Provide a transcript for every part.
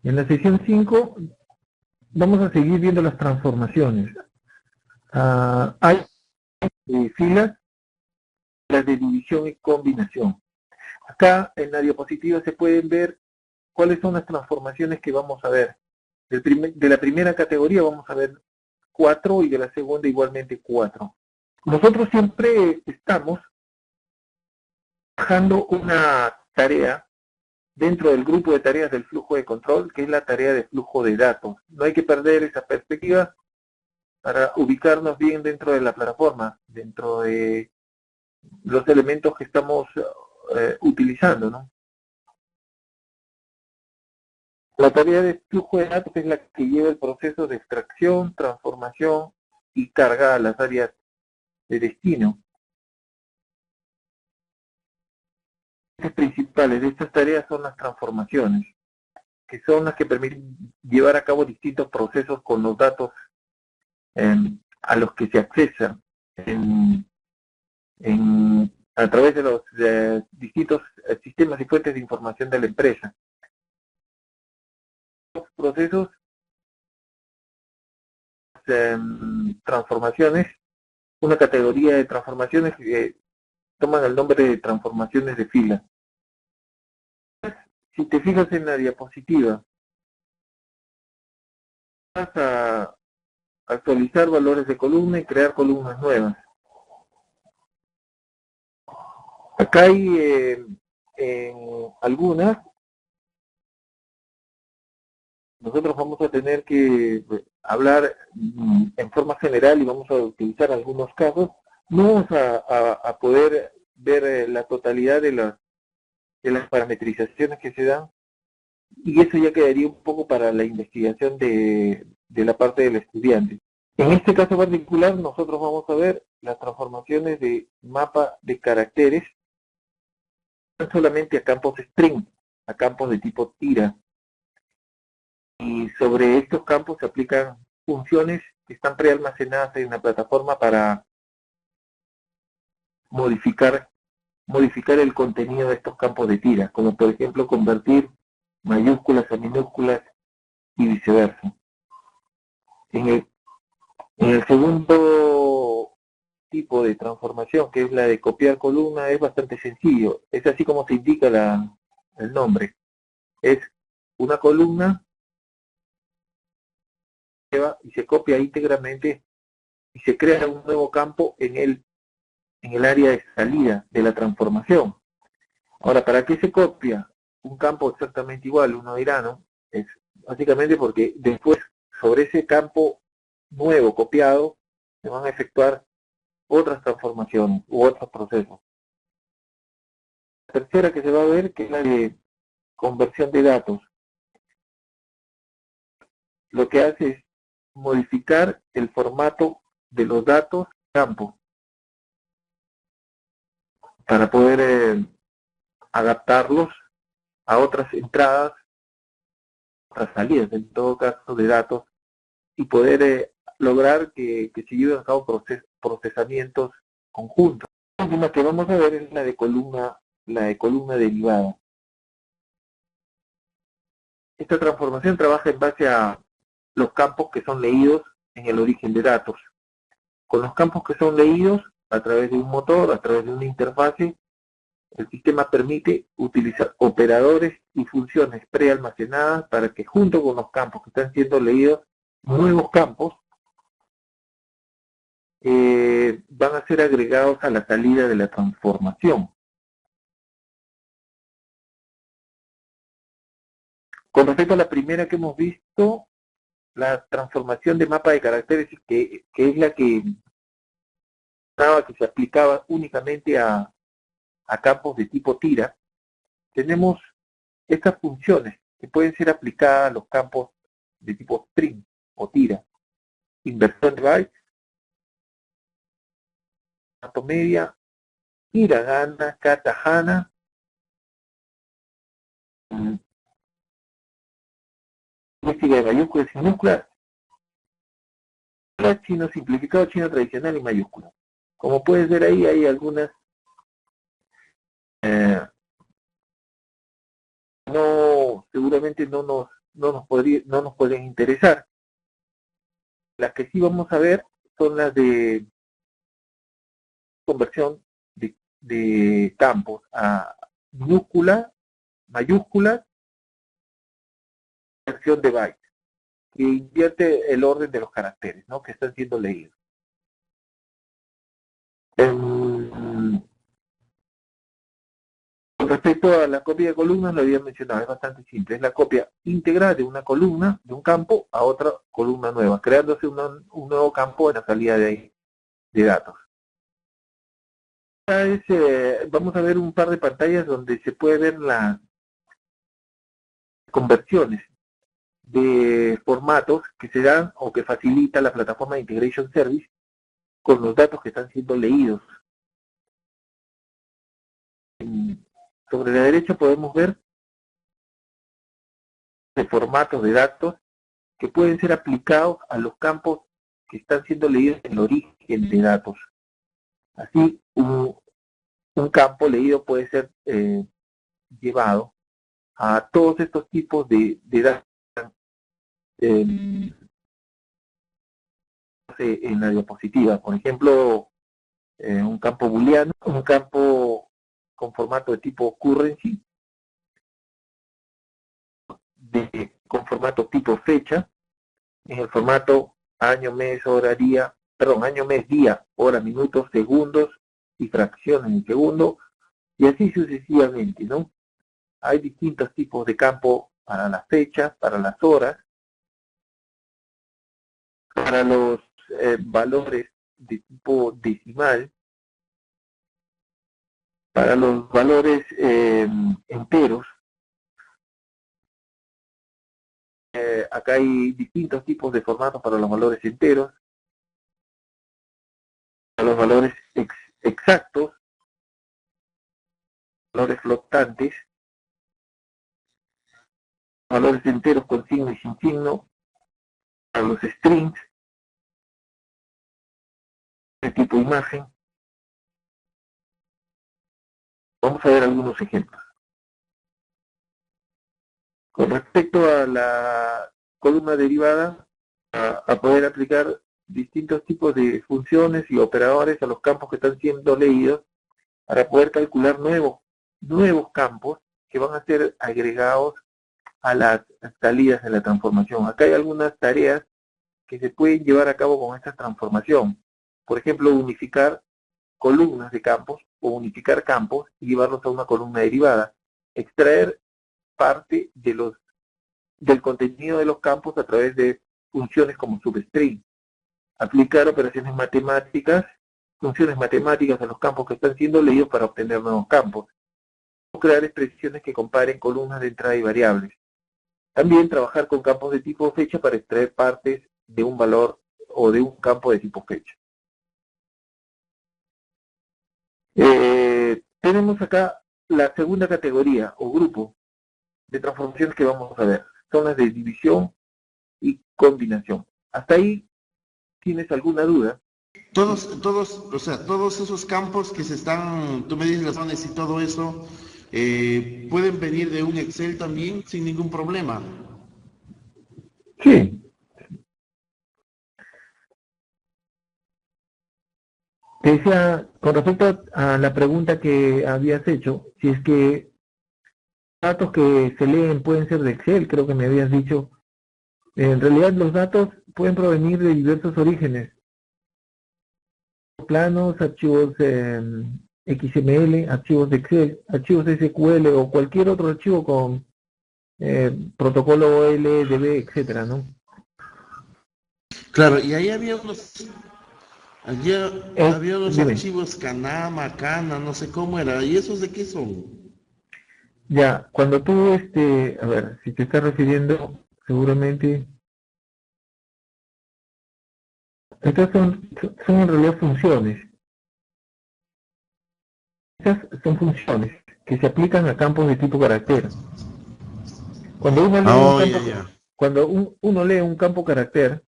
En la sesión 5 vamos a seguir viendo las transformaciones. Hay filas, las de división y combinación. Acá en la diapositiva se pueden ver cuáles son las transformaciones que vamos a ver. De la primera categoría vamos a ver 4 y de la segunda igualmente 4. Nosotros siempre estamos trabajando una tarea dentro del grupo de tareas del flujo de control, que es la tarea de flujo de datos. No hay que perder esa perspectiva para ubicarnos bien dentro de la plataforma, dentro de los elementos que estamos utilizando, ¿no? La tarea de flujo de datos es la que lleva el proceso de extracción, transformación y carga a las áreas de destino. Las principales de estas tareas son las transformaciones, que son las que permiten llevar a cabo distintos procesos con los datos a los que se accesa a través de los distintos sistemas y fuentes de información de la empresa. Los procesos, transformaciones, una categoría de transformaciones que toman el nombre de transformaciones de fila. Si te fijas en la diapositiva, vas a actualizar valores de columna y crear columnas nuevas. Acá hay algunas, nosotros vamos a tener que hablar en forma general y vamos a utilizar algunos casos. No vamos a poder ver la totalidad de las parametrizaciones que se dan, y eso ya quedaría un poco para la investigación de la parte del estudiante. En este caso particular nosotros vamos a ver las transformaciones de mapa de caracteres, no solamente a campos string, a campos de tipo tira. Y sobre estos campos se aplican funciones que están prealmacenadas en la plataforma para modificar el contenido de estos campos de tira, como por ejemplo convertir mayúsculas a minúsculas y viceversa. En el segundo tipo de transformación, que es la de copiar columna, es bastante sencillo. Es así como se indica el nombre. Es una columna y se copia íntegramente y se crea un nuevo campo en el área de salida de la transformación. Ahora, ¿para qué se copia un campo exactamente igual? Uno dirá, ¿no? Es básicamente porque después sobre ese campo nuevo copiado se van a efectuar otras transformaciones u otros procesos. La tercera que se va a ver, que es la de conversión de datos. Lo que hace es modificar el formato de los datos campo para poder adaptarlos a otras entradas, otras salidas, en todo caso, de datos, y poder lograr que se lleven a cabo procesamientos conjuntos. La última que vamos a ver es la de columna derivada. Esta transformación trabaja en base a los campos que son leídos en el origen de datos. Con los campos que son leídos a través de un motor, a través de una interfase, el sistema permite utilizar operadores y funciones prealmacenadas para que junto con los campos que están siendo leídos, nuevos campos van a ser agregados a la salida de la transformación. Con respecto a la primera que hemos visto, la transformación de mapa de caracteres, que es la que se aplicaba únicamente a campos de tipo tira, tenemos estas funciones que pueden ser aplicadas a los campos de tipo string o tira. Inversión de bytes, tanto media, hiragana, katakana, música de mayúsculas y minúsculas, chino simplificado, chino tradicional y mayúsculas. Como puedes ver ahí, hay algunas seguramente no no nos pueden interesar. Las que sí vamos a ver son las de conversión de campos a minúscula, mayúscula, versión de byte, que invierte el orden de los caracteres, ¿no?, que están siendo leídos. Con respecto a la copia de columnas, lo había mencionado, es bastante simple. Es la copia íntegra de una columna, de un campo, a otra columna nueva, creándose un nuevo campo en la salida de datos. Vamos a ver un par de pantallas donde se puede ver las conversiones de formatos que se dan o que facilita la plataforma de Integration Service con los datos que están siendo leídos. Sobre la derecha podemos ver de formatos de datos que pueden ser aplicados a los campos que están siendo leídos en el origen de datos. Así, un campo leído puede ser llevado a todos estos tipos de datos en la diapositiva. Por ejemplo, un campo booleano, un campo con formato de tipo currency, con formato tipo fecha, en el formato año, mes, hora, día, año, mes, día, hora, minutos, segundos y fracciones en segundo, y así sucesivamente, ¿no? Hay distintos tipos de campo para las fechas, para las horas, para los valores de tipo decimal, para los valores enteros. Acá hay distintos tipos de formatos para los valores enteros, para los valores exactos, valores flotantes, valores enteros con signo y sin signo, para los strings, de tipo imagen. Vamos a ver algunos ejemplos. Con respecto a la columna derivada, a poder aplicar distintos tipos de funciones y operadores a los campos que están siendo leídos para poder calcular nuevos campos que van a ser agregados a las salidas de la transformación. Acá hay algunas tareas que se pueden llevar a cabo con esta transformación. Por ejemplo, unificar columnas de campos o unificar campos y llevarlos a una columna derivada. Extraer parte del contenido de los campos a través de funciones como substring. Aplicar operaciones matemáticas, funciones matemáticas a los campos que están siendo leídos para obtener nuevos campos. O crear expresiones que comparen columnas de entrada y variables. También trabajar con campos de tipo fecha para extraer partes de un valor o de un campo de tipo fecha. Tenemos acá la segunda categoría o grupo de transformaciones que vamos a ver. Son las de división y combinación. ¿Hasta ahí tienes alguna duda? Todos esos campos que se están, tú me dices las zonas y todo eso, pueden venir de un Excel también sin ningún problema. Sí. Te decía, con respecto a la pregunta que habías hecho, si es que datos que se leen pueden ser de Excel, creo que me habías dicho. En realidad los datos pueden provenir de diversos orígenes. Planos, archivos XML, archivos de Excel, archivos SQL o cualquier otro archivo con protocolo OLDB, etcétera, ¿no? Claro, y ahí había unos archivos Canama, Cana, no sé cómo era. ¿Y esos de qué son? Ya, cuando tú, a ver, si te estás refiriendo, seguramente, estas son en realidad funciones. Estas son funciones que se aplican a campos de tipo carácter. Cuando uno lee un campo carácter,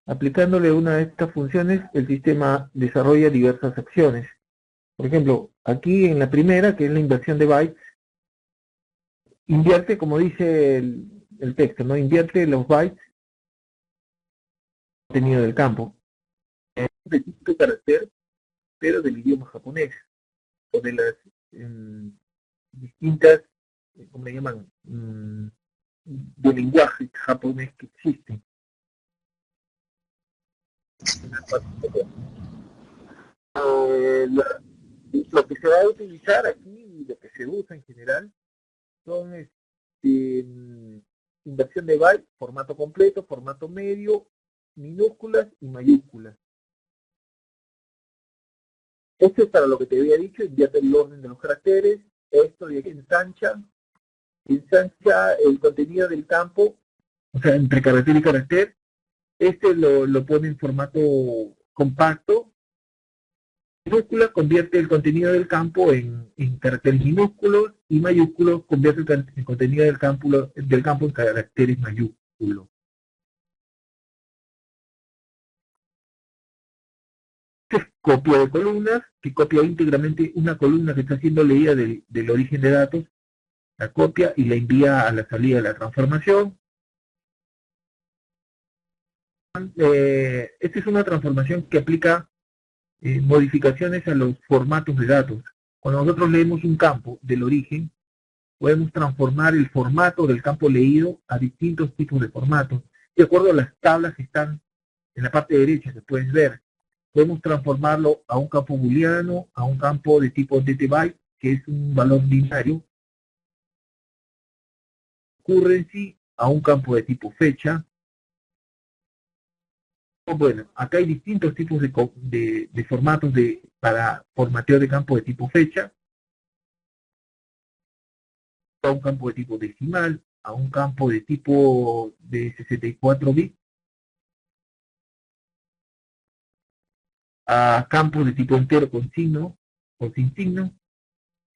aplicándole una de estas funciones, el sistema desarrolla diversas acciones. Por ejemplo, aquí en la primera, que es la inversión de bytes, invierte, como dice el el texto, ¿no? Invierte los bytes contenido del campo. Es un distinto carácter, pero del idioma japonés, o de las distintas, ¿cómo le llaman? De lenguaje japonés que existen. Lo que se va a utilizar aquí y lo que se usa en general son inversión de byte, formato completo, formato medio, minúsculas y mayúsculas. Esto es para lo que te había dicho, invierte el orden de los caracteres, esto de aquí ensancha el contenido del campo, o sea, entre carácter y carácter. Lo pone en formato compacto. Minúscula convierte el contenido del campo en caracteres minúsculos, y mayúsculos convierte el contenido del campo en caracteres mayúsculos. Copia de columnas, que copia íntegramente una columna que está siendo leída del origen de datos, la copia y la envía a la salida de la transformación. Esta es una transformación que aplica modificaciones a los formatos de datos. Cuando nosotros leemos un campo del origen, podemos transformar el formato del campo leído a distintos tipos de formatos, de acuerdo a las tablas que están en la parte derecha, que puedes ver. Podemos transformarlo a un campo booleano, a un campo de tipo DT-byte, que es un valor binario, currency, a un campo de tipo fecha. Bueno, acá hay distintos tipos de formatos para formateo de campo de tipo fecha, a un campo de tipo decimal, a un campo de tipo de 64 bits, a campos de tipo entero con signo o sin signo,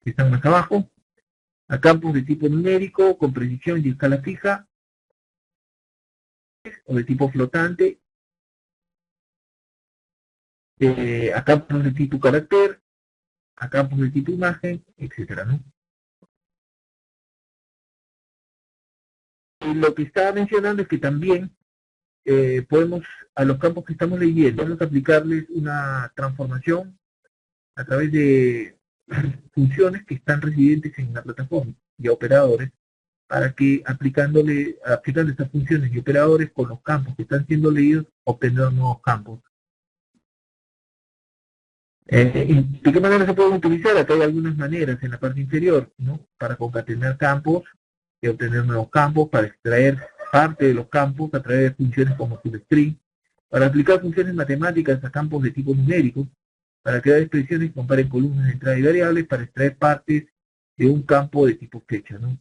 que están más abajo, a campos de tipo numérico con precisión y escala fija, o de tipo flotante, a campos de tipo carácter, a campos de tipo imagen, etcétera, ¿no? Y lo que estaba mencionando es que también podemos, a los campos que estamos leyendo, podemos aplicarles una transformación a través de funciones que están residentes en la plataforma y operadores, para que aplicando estas funciones y operadores con los campos que están siendo leídos, obtener nuevos campos. ¿De qué manera se pueden utilizar? Acá hay algunas maneras en la parte inferior, ¿no? Para concatenar campos y obtener nuevos campos, para extraer parte de los campos a través de funciones como substring, para aplicar funciones matemáticas a campos de tipo numérico, para crear expresiones que comparen columnas de entrada y variables, para extraer partes de un campo de tipo fecha, ¿no?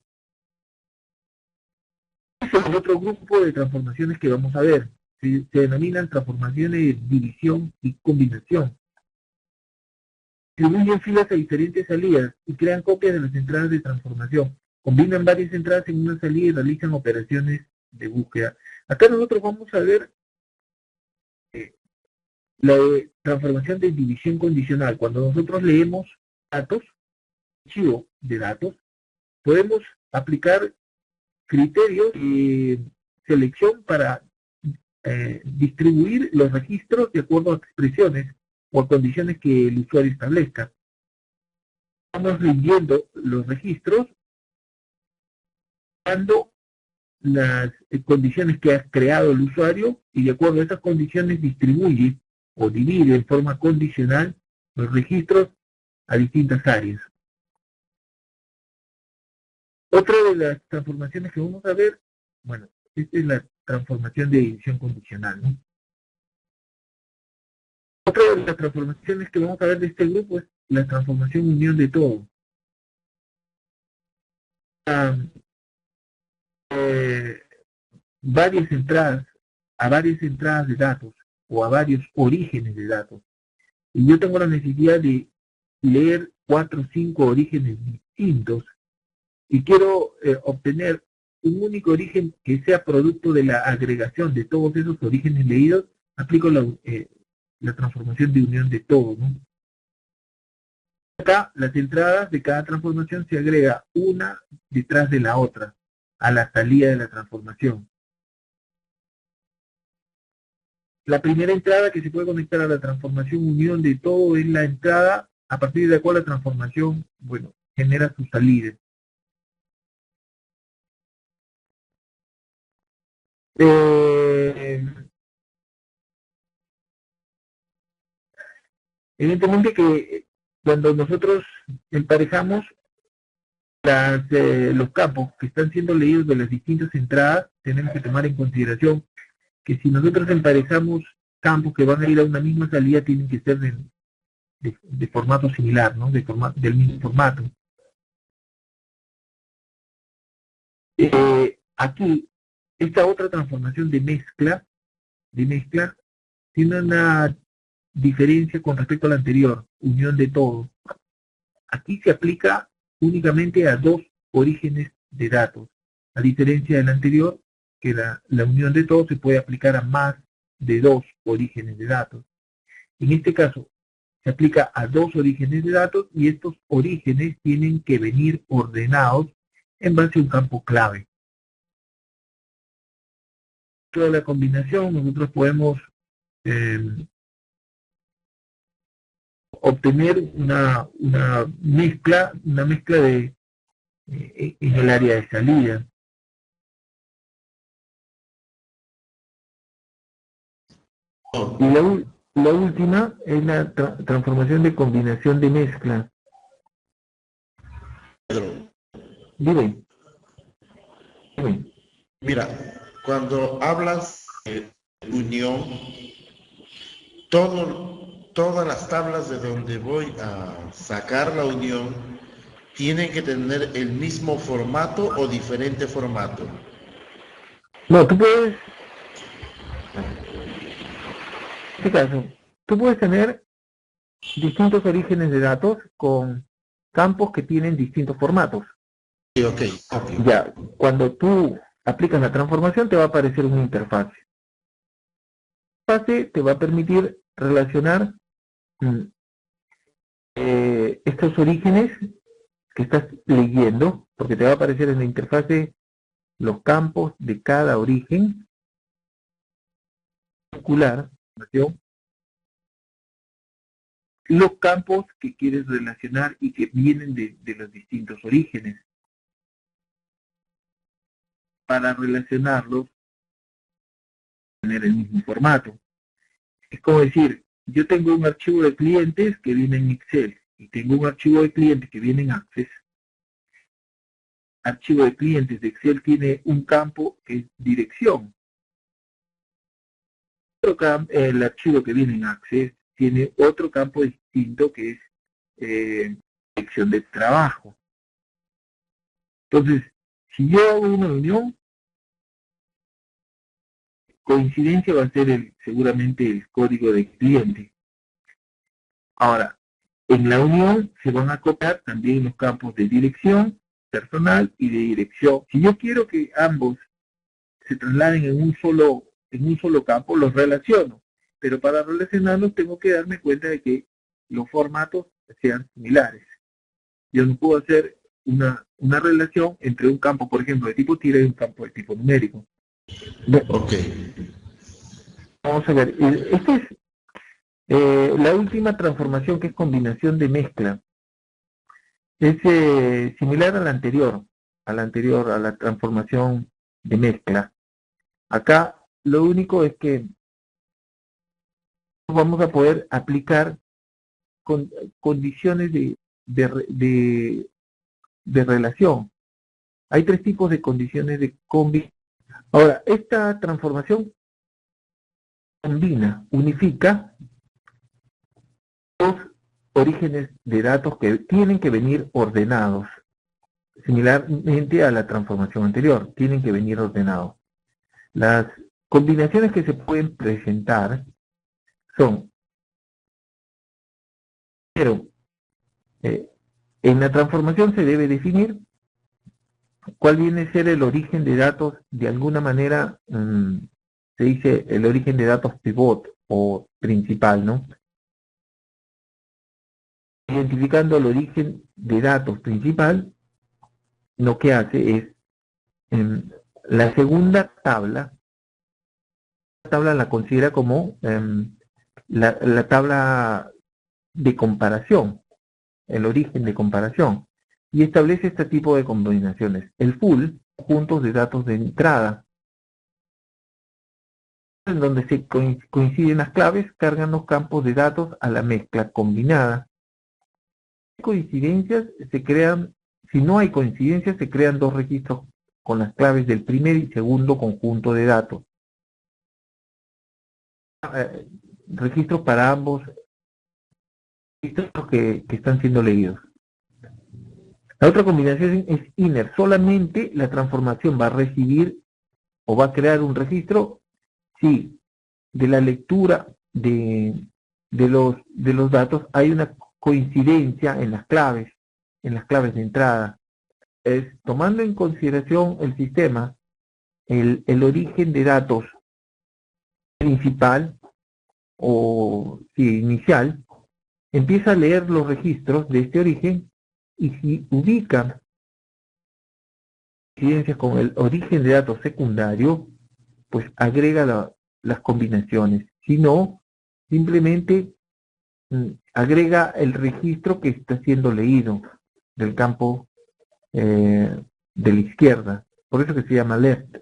Este es el otro grupo de transformaciones que vamos a ver. Se denominan transformaciones de división y combinación. Distribuyen filas a diferentes salidas y crean copias de las entradas de transformación. Combinan varias entradas en una salida y realizan operaciones de búsqueda. Acá nosotros vamos a ver la transformación de división condicional. Cuando nosotros leemos datos, archivo de datos, podemos aplicar criterios de selección para distribuir los registros de acuerdo a expresiones o a condiciones que el usuario establezca. Estamos leyendo los registros dando las condiciones que ha creado el usuario, y de acuerdo a esas condiciones distribuye o divide en forma condicional los registros a distintas áreas. Otra de las transformaciones que vamos a ver, bueno, esta es la transformación de división condicional, ¿no? Otra de las transformaciones que vamos a ver de este grupo es la transformación unión de todo. Varias entradas, a varias entradas de datos o a varios orígenes de datos. Y yo tengo la necesidad de leer 4 o 5 orígenes distintos y quiero obtener un único origen que sea producto de la agregación de todos esos orígenes leídos. Aplico la transformación de unión de todo, ¿no? Acá las entradas de cada transformación se agrega una detrás de la otra. a la salida de la transformación. La primera entrada que se puede conectar a la transformación unión de todo es la entrada a partir de la cual la transformación, bueno, genera su salida. Evidentemente que cuando nosotros emparejamos los campos que están siendo leídos de las distintas entradas, tenemos que tomar en consideración que si nosotros emparejamos campos que van a ir a una misma salida, tienen que ser de formato similar, ¿no? Del mismo formato. Aquí, esta otra transformación de mezcla tiene una diferencia con respecto a la anterior, unión de todo. Aquí se aplica únicamente a dos orígenes de datos, a diferencia del anterior, que la unión de todo se puede aplicar a más de dos orígenes de datos. En este caso, se aplica a dos orígenes de datos y estos orígenes tienen que venir ordenados en base a un campo clave. Toda la combinación nosotros podemos obtener una mezcla en el área de salida. Y la última es la transformación de combinación de mezcla. Pedro, Dime. mira, cuando hablas de unión, todas las tablas de donde voy a sacar la unión tienen que tener el mismo formato o diferente formato. No, tú puedes, en este caso, tú puedes tener distintos orígenes de datos con campos que tienen distintos formatos. Sí, ok, obvio. Ya, cuando tú aplicas la transformación te va a aparecer una interfaz. La interfaz te va a permitir relacionar estos orígenes que estás leyendo, porque te va a aparecer en la interfaz los campos de cada origen circular, los campos que quieres relacionar y que vienen de los distintos orígenes. Para relacionarlos, tener el mismo formato. Es como decir, yo tengo un archivo de clientes que viene en Excel y tengo un archivo de clientes que viene en Access. Archivo de clientes de Excel tiene un campo que es dirección. El archivo que viene en Access tiene otro campo distinto que es dirección de trabajo. Entonces, si yo hago una unión, coincidencia va a ser seguramente el código de cliente. Ahora, en la unión se van a copiar también los campos de dirección personal y de dirección. Si yo quiero que ambos se trasladen en un solo campo, los relaciono. Pero para relacionarlos tengo que darme cuenta de que los formatos sean similares. Yo no puedo hacer una relación entre un campo, por ejemplo, de tipo tira y un campo de tipo numérico. Ok. Vamos a ver, esta es la última transformación, que es combinación de mezcla. Es similar a la anterior, a la transformación de mezcla. Acá lo único es que vamos a poder aplicar condiciones de relación. Hay tres tipos de condiciones de combinación. Ahora, esta transformación unifica dos orígenes de datos que tienen que venir ordenados. Similarmente a la transformación anterior, tienen que venir ordenados. Las combinaciones que se pueden presentar son, pero en la transformación se debe definir cuál viene a ser el origen de datos. De alguna manera se dice el origen de datos pivot o principal, ¿no? Identificando el origen de datos principal, lo que hace es La segunda tabla la considera como la tabla de comparación, el origen de comparación, y establece este tipo de combinaciones. El full, puntos de datos de entrada, en donde se coinciden las claves, cargan los campos de datos a la mezcla combinada. Coincidencias se crean, si no hay coincidencias, se crean dos registros con las claves del primer y segundo conjunto de datos. Registros para ambos registros que están siendo leídos. La otra combinación es inner. Solamente la transformación va a recibir o va a crear un registro si de la lectura de los datos hay una coincidencia en las claves de entrada. Tomando en consideración el sistema, el origen de datos principal o inicial, empieza a leer los registros de este origen y si ubica coincidencias con el origen de datos secundario, pues agrega las combinaciones. Si no, simplemente agrega el registro que está siendo leído del campo de la izquierda. Por eso que se llama left.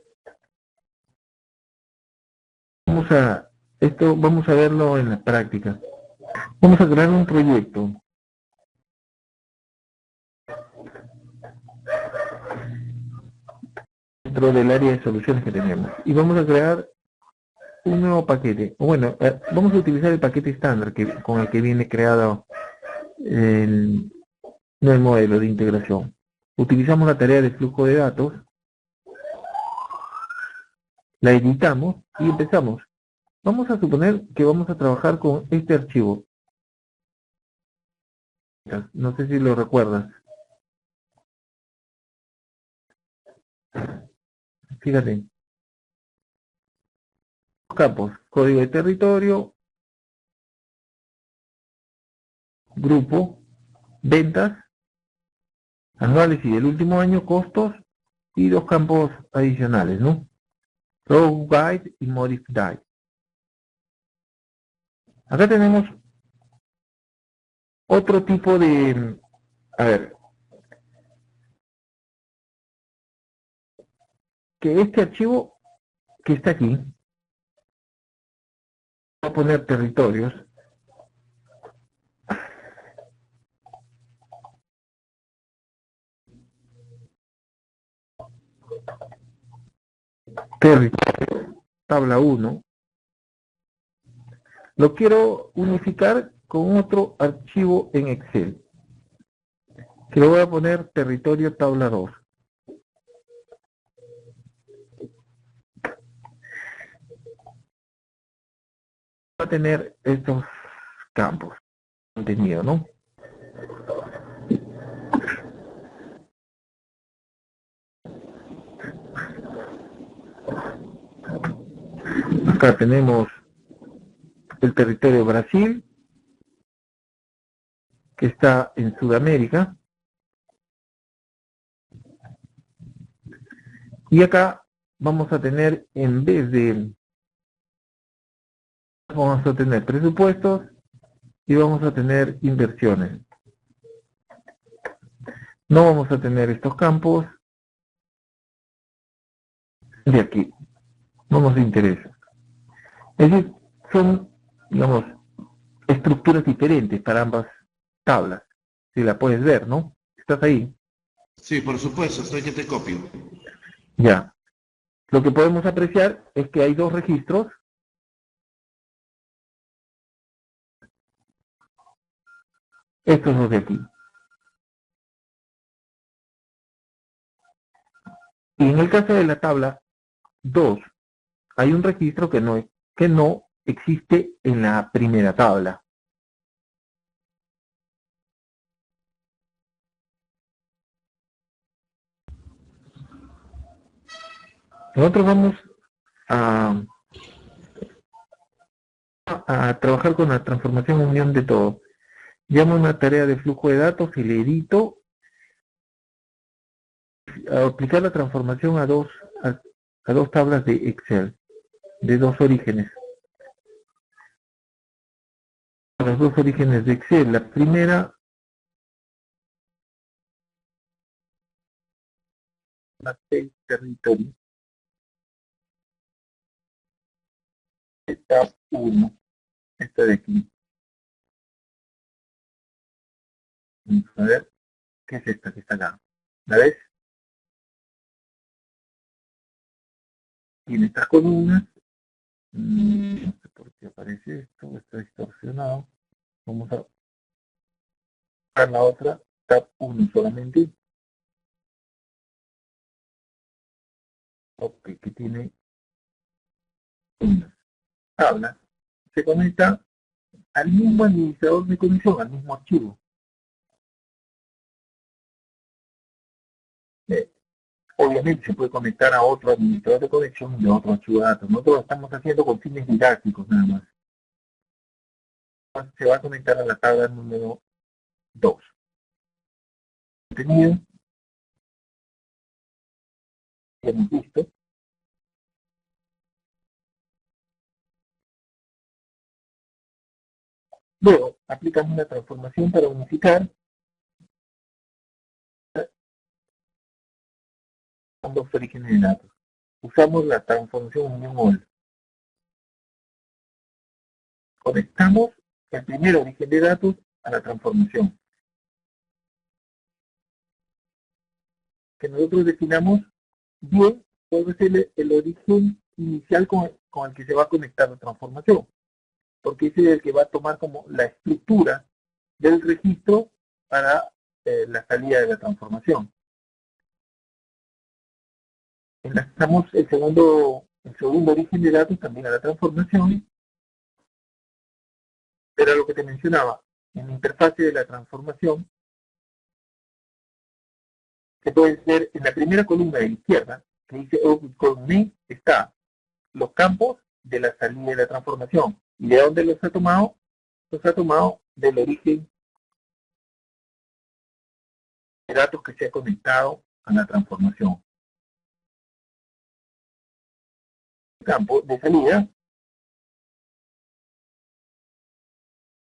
Vamos a verlo en la práctica. Vamos a crear un proyecto. Dentro del área de soluciones que tenemos. Y vamos a crear un nuevo paquete. Bueno, vamos a utilizar el paquete estándar con el que viene creado el modelo de integración. Utilizamos la tarea de flujo de datos, la editamos y empezamos. Vamos a suponer que vamos a trabajar con este archivo. No sé si lo recuerdas. Fíjate. Campos, código de territorio, grupo, ventas, anuales y del último año, costos, y dos campos adicionales, ¿no? Row Guide y Modif Guide. Acá tenemos otro tipo de, que este archivo que está aquí, voy a poner territorios, territorio, tabla 1, lo quiero unificar con otro archivo en Excel, que le voy a poner territorio tabla 2. Va a tener estos campos, contenido, ¿no? Acá tenemos el territorio Brasil, que está en Sudamérica. Y acá vamos a tener, en vez de, vamos a tener presupuestos y vamos a tener inversiones. No vamos a tener estos campos de aquí, no nos interesa. Es decir, son, digamos, estructuras diferentes para ambas tablas. Si la puedes ver, ¿no? ¿Estás ahí? Sí, por supuesto, estoy que te copio. Ya. Lo que podemos apreciar es que hay dos registros. Estos dos de aquí. Y en el caso de la tabla 2, hay un registro que no existe en la primera tabla. Nosotros vamos a trabajar con la transformación unión de todo. Llamo una tarea de flujo de datos y le edito a aplicar la transformación a dos tablas de Excel, de dos orígenes. Los dos orígenes de Excel. La primera, la territorio. Tab 1, esta de aquí. Vamos a ver, ¿qué es esta que está acá? ¿La ves? Tiene estas columnas. No sé por qué aparece esto, está distorsionado. Vamos a buscar la otra, tab 1 solamente. Ok, que tiene una tabla. Se conecta al mismo administrador de conexión, al mismo archivo. Obviamente se puede conectar a otro administrador de conexión de otro archivo de datos. Nosotros lo estamos haciendo con fines didácticos nada más. Entonces se va a conectar a la tabla número 2. Contenido. Ya hemos visto. Luego, aplicamos una transformación para unificar ambos orígenes de datos. Usamos la transformación unión-all. Conectamos el primer origen de datos a la transformación. Que nosotros definamos bien cuál es el origen inicial con el que se va a conectar la transformación. Porque ese es el que va a tomar como la estructura del registro para la salida de la transformación. Enlazamos el segundo origen de datos también a la transformación, pero lo que te mencionaba, en la interfase de la transformación, que puede ser en la primera columna de la izquierda, que dice Name, está los campos de la salida de la transformación. ¿Y de dónde los ha tomado? Los ha tomado del origen de datos que se ha conectado a la transformación. Campo de salida,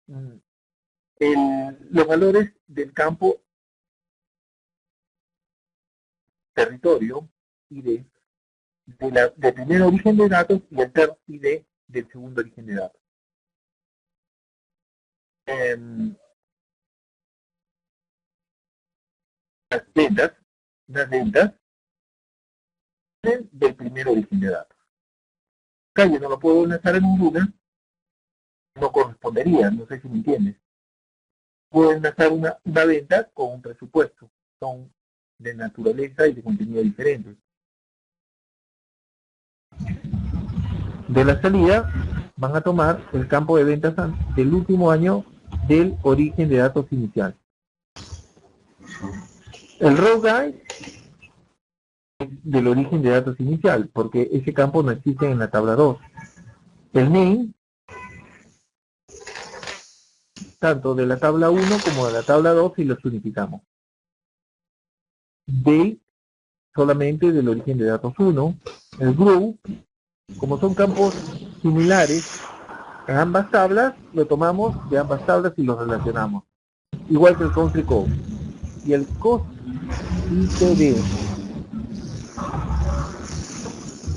los valores del campo territorio ID del primer origen de datos y el ID del segundo origen de datos. Las ventas del primer origen de datos. Acá yo no lo puedo enlazar en un lugar, no correspondería, no sé si me entiendes. Puedo enlazar una venta con un presupuesto, son de naturaleza y de contenido diferentes. De la salida van a tomar el campo de ventas del último año del origen de datos inicial. El row guide es del origen de datos inicial, porque ese campo no existe en la tabla 2. El name, tanto de la tabla 1 como de la tabla 2, y los unificamos. Date, solamente del origen de datos 1. El group, como son campos similares en ambas tablas, lo tomamos de ambas tablas y los relacionamos. Igual que el country code. Y el cost ITD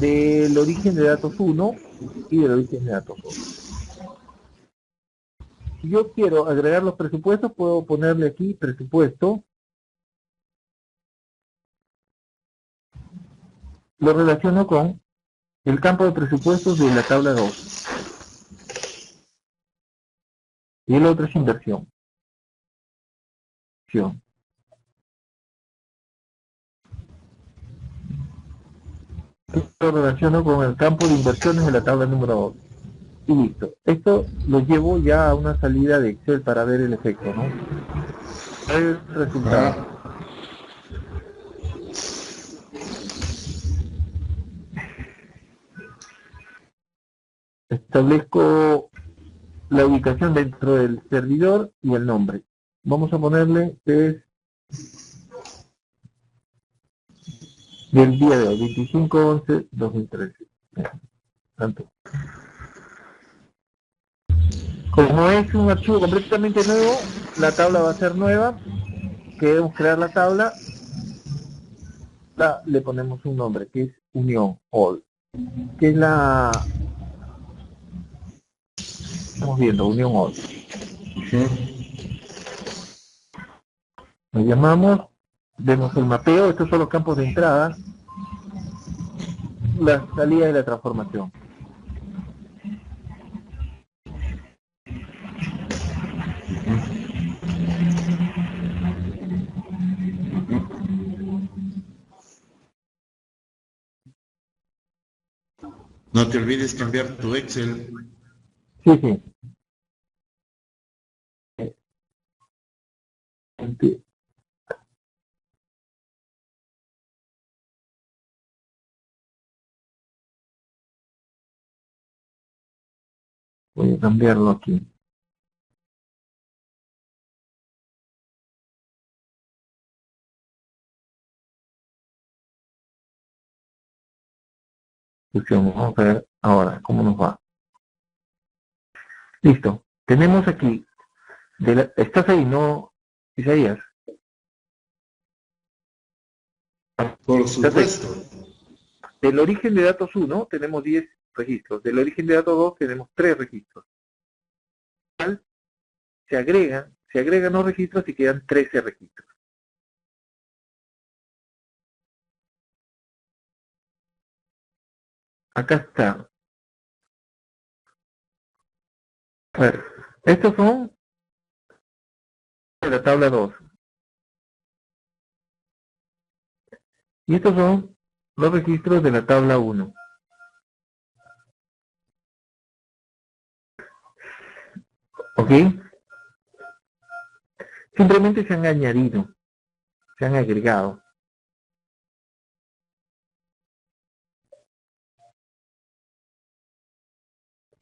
del origen de datos 1 y del origen de datos 2. Si yo quiero agregar los presupuestos, puedo ponerle aquí presupuesto. Lo relaciono con el campo de presupuestos de la tabla 2. Y el otro es inversión. Lo relaciono con el campo de inversiones de la tabla número 2. Y listo. Esto lo llevo ya a una salida de Excel para ver el efecto, ¿no? El resultado. Establezco la ubicación dentro del servidor y el nombre. Vamos a ponerle que es del día de hoy, 25/11/2013. Tanto. Como es un archivo completamente nuevo, la tabla va a ser nueva. Queremos crear la tabla, le ponemos un nombre que es Unión All, que es la, estamos viendo, Unión All. Lo llamamos, vemos el mapeo, estos son los campos de entrada, la salida y la transformación. No te olvides cambiar tu Excel. Sí, sí. Voy a cambiarlo aquí. Vamos a ver ahora cómo nos va. Listo. Tenemos aquí, ¿estás ahí, no, Isaías? Por supuesto. Del origen de datos 1 tenemos 10 registros. Del origen de datos 2 tenemos 3 registros. Se agregan los registros y quedan 13 registros. Acá está. A ver, estos son de la tabla 2. Y estos son los registros de la tabla 1. ¿Ok? Simplemente se han añadido, se han agregado.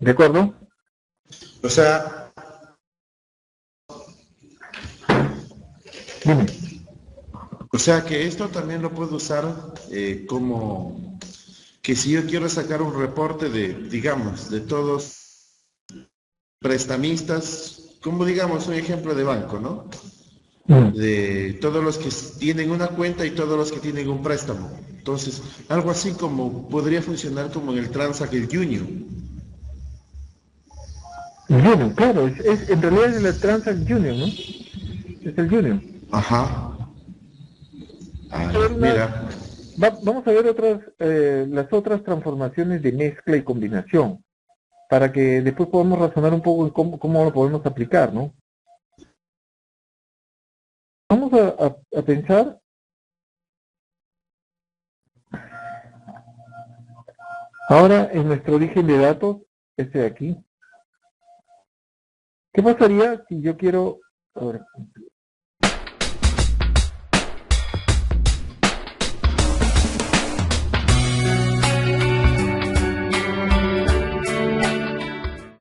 ¿De acuerdo? O sea, dime. O sea que esto también lo puedo usar como que si yo quiero sacar un reporte de, digamos, de todos prestamistas, como digamos un ejemplo de banco, ¿no? De todos los que tienen una cuenta y todos los que tienen un préstamo. Entonces, algo así como podría funcionar como en el Transact el Junior. Junior, claro, en realidad es el Transact Junior, ¿no? Es el Junior. Ajá. Mira. Vamos a ver las otras transformaciones de mezcla y combinación, para que después podamos razonar un poco en cómo lo podemos aplicar, ¿no? Vamos a pensar ahora en nuestro origen de datos, este de aquí. ¿Qué pasaría si yo quiero, a ver,